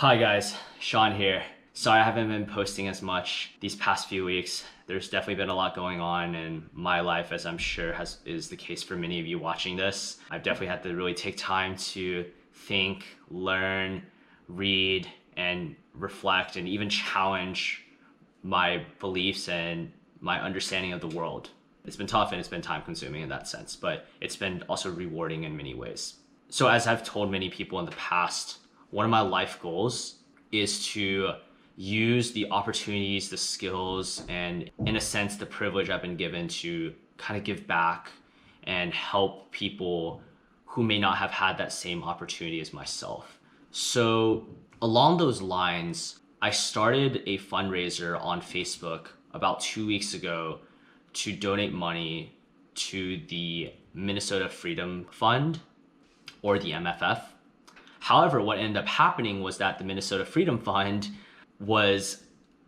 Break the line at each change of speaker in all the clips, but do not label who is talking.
Hi guys, Sean here. Sorry I haven't been posting as much these past few weeks. There's definitely been a lot going on in my life, as I'm sure is the case for many of you watching this. I've definitely had to really take time to think, learn, read, and reflect, and even challenge my beliefs and my understanding of the world. It's been tough and it's been time consuming in that sense, but it's been also rewarding in many ways. So as I've told many people in the past, one of my life goals is to use the opportunities, the skills, and in a sense, the privilege I've been given to kind of give back and help people who may not have had that same opportunity as myself. So along those lines, I started a fundraiser on Facebook about 2 weeks ago to donate money to the Minnesota Freedom Fund, or the MFF. However, what ended up happening was that the Minnesota Freedom Fund was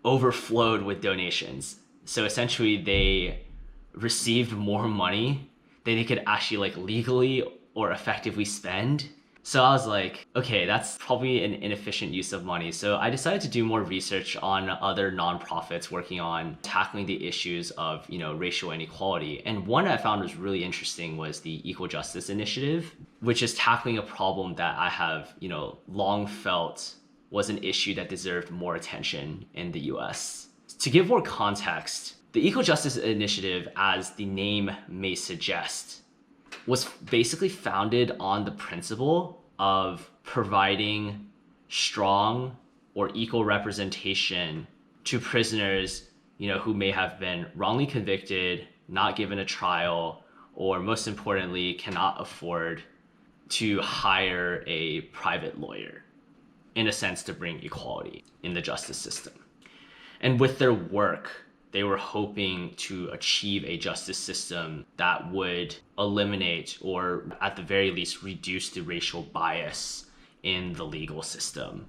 overflowed with donations. So essentially they received more money than they could actually legally or effectively spend. So I was like, okay, that's probably an inefficient use of money. So I decided to do more research on other nonprofits working on tackling the issues of, racial inequality. And one I found was really interesting was the Equal Justice Initiative, which is tackling a problem that I have, long felt was an issue that deserved more attention in the US. To give more context, the Equal Justice Initiative, as the name may suggest, was basically founded on the principle of providing strong or equal representation to prisoners, who may have been wrongly convicted, not given a trial, or most importantly, cannot afford to hire a private lawyer, in a sense, to bring equality in the justice system. And with their work, they were hoping to achieve a justice system that would eliminate, or at the very least reduce, the racial bias in the legal system.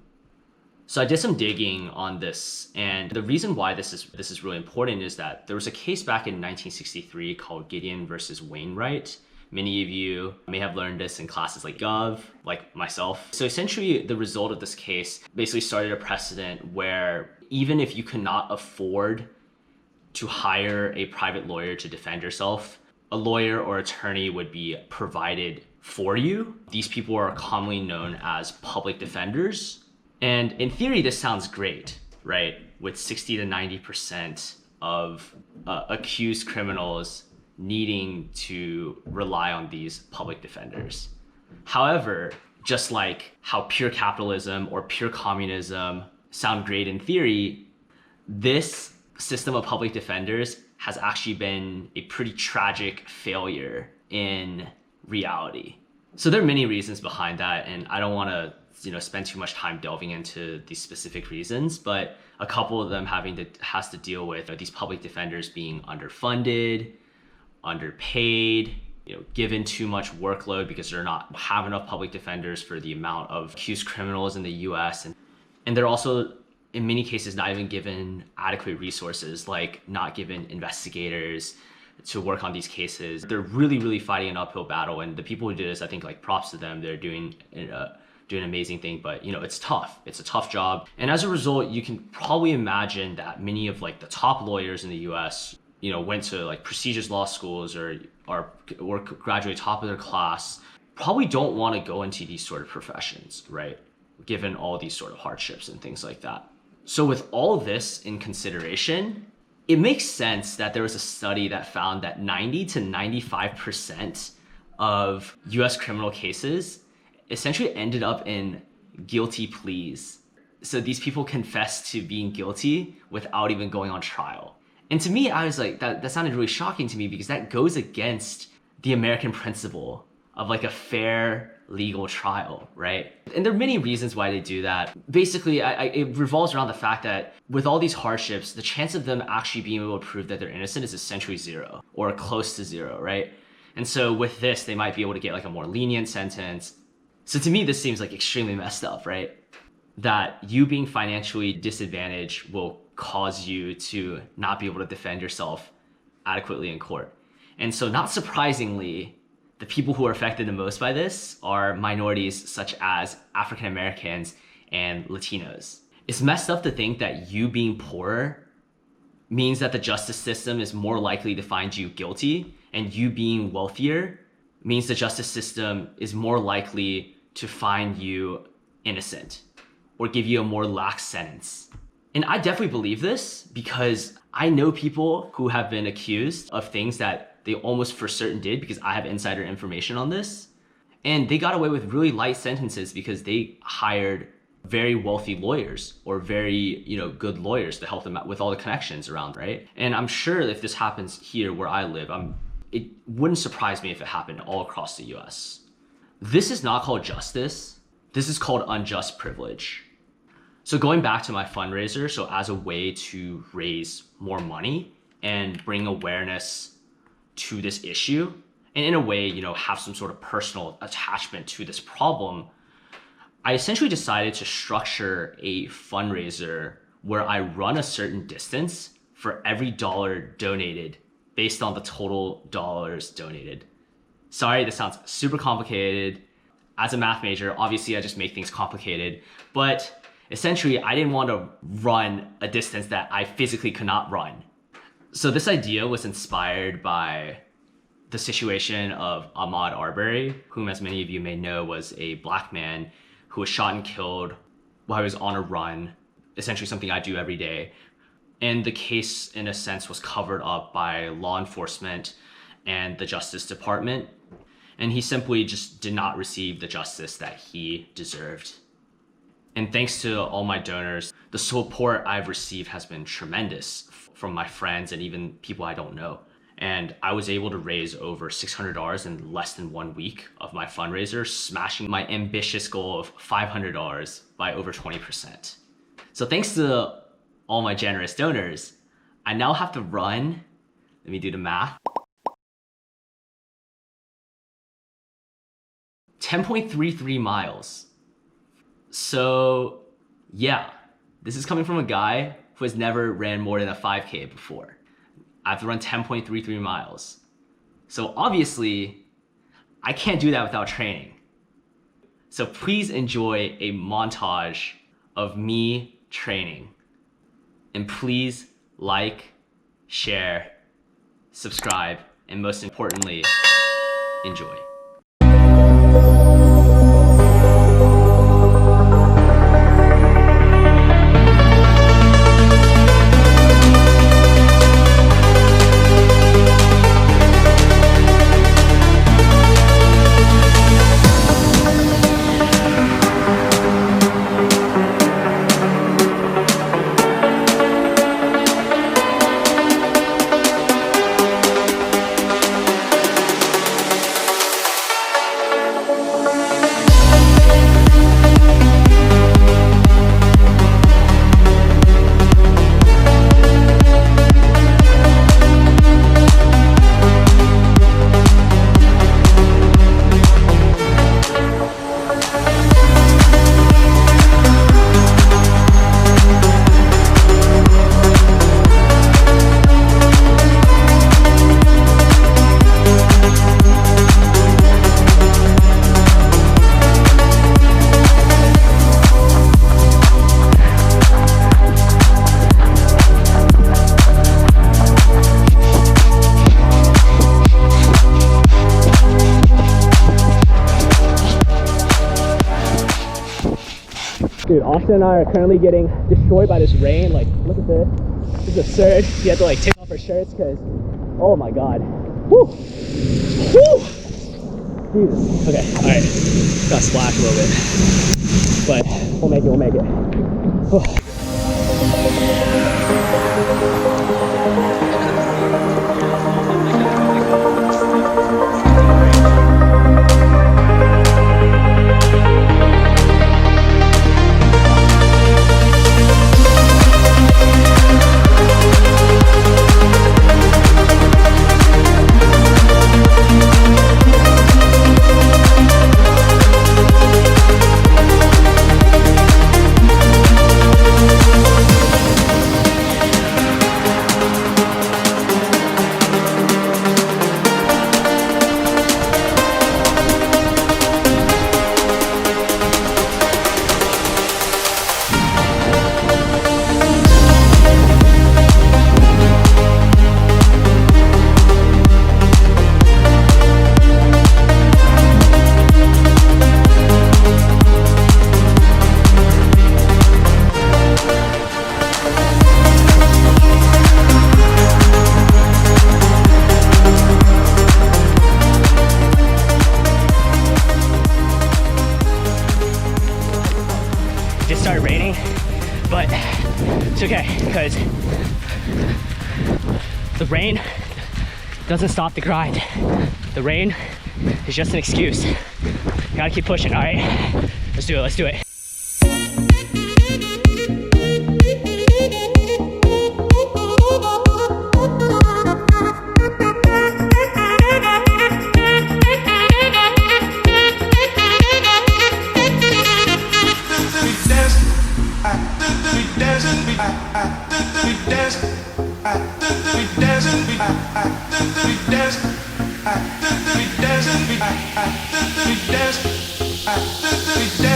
So I did some digging on this, and the reason why this is really important is that there was a case back in 1963 called Gideon versus Wainwright. Many of you may have learned this in classes like Gov, like myself. So essentially the result of this case basically started a precedent where even if you could not afford to hire a private lawyer to defend yourself, a lawyer or attorney would be provided for you. These people are commonly known as public defenders. And in theory, this sounds great, right? With 60 to 90% of accused criminals needing to rely on these public defenders. However, just like how pure capitalism or pure communism sound great in theory, this system of public defenders has actually been a pretty tragic failure in reality. So there are many reasons behind that, and I don't want to spend too much time delving into these specific reasons, but a couple of them has to deal with these public defenders being underfunded, underpaid, given too much workload because they're not have enough public defenders for the amount of accused criminals in the US, and they're also in many cases not even given adequate resources, like not given investigators to work on these cases. They're really fighting an uphill battle, and the people who do this, I think, props to them. They're doing an amazing thing, but it's tough. It's a tough job, and as a result, you can probably imagine that many of the top lawyers in the US went to prestigious law schools or graduate top of their class, probably don't want to go into these sort of professions, right? Given all these sort of hardships and things like that. So with all this in consideration, it makes sense that there was a study that found that 90 to 95% of US criminal cases essentially ended up in guilty pleas. So these people confessed to being guilty without even going on trial. And to me, I was like, that sounded really shocking to me, because that goes against the American principle of a fair legal trial, right? And there are many reasons why they do that. Basically, it revolves around the fact that with all these hardships, the chance of them actually being able to prove that they're innocent is essentially zero, or close to zero, right? And so with this, they might be able to get a more lenient sentence. So to me, this seems extremely messed up, right? That you being financially disadvantaged will cause you to not be able to defend yourself adequately in court. And so not surprisingly, the people who are affected the most by this are minorities such as African Americans and Latinos. It's messed up to think that you being poor means that the justice system is more likely to find you guilty, and you being wealthier means the justice system is more likely to find you innocent or give you a more lax sentence. And I definitely believe this because I know people who have been accused of things that they almost for certain did, because I have insider information on this. And they got away with really light sentences because they hired very wealthy lawyers or very, good lawyers to help them out with all the connections around, right? And I'm sure if this happens here where I live, it wouldn't surprise me if it happened all across the US. This is not called justice. This is called unjust privilege. So going back to my fundraiser, so as a way to raise more money and bring awareness to this issue, and in a way, have some sort of personal attachment to this problem, I essentially decided to structure a fundraiser where I run a certain distance for every dollar donated based on the total dollars donated. Sorry, this sounds super complicated. As a math major, obviously I just make things complicated, but essentially I didn't want to run a distance that I physically could not run. So this idea was inspired by the situation of Ahmaud Arbery, whom, as many of you may know, was a black man who was shot and killed while he was on a run, essentially something I do every day. And the case, in a sense, was covered up by law enforcement and the Justice Department. And he simply just did not receive the justice that he deserved. And thanks to all my donors, the support I've received has been tremendous from my friends and even people I don't know. And I was able to raise over $600 in less than 1 week of my fundraiser, smashing my ambitious goal of $500 by over 20%. So thanks to all my generous donors, I now have to run, let me do the math, 10.33 miles. So yeah, this is coming from a guy who has never ran more than a 5K before. I have to run 10.33 miles. So obviously, I can't do that without training. So please enjoy a montage of me training. And please like, share, subscribe, and most importantly, enjoy. Dude, Austin and I are currently getting destroyed by this rain. Like, look at this. This is absurd. You have to take off our shirts because, oh my God. Whew. Whew. Jesus. Okay, all right. Got splash a little bit, but we'll make it. Whew.
rain doesn't stop the grind. The rain is just an excuse. Gotta keep pushing, all right? Let's do it, let's do it.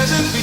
dancing.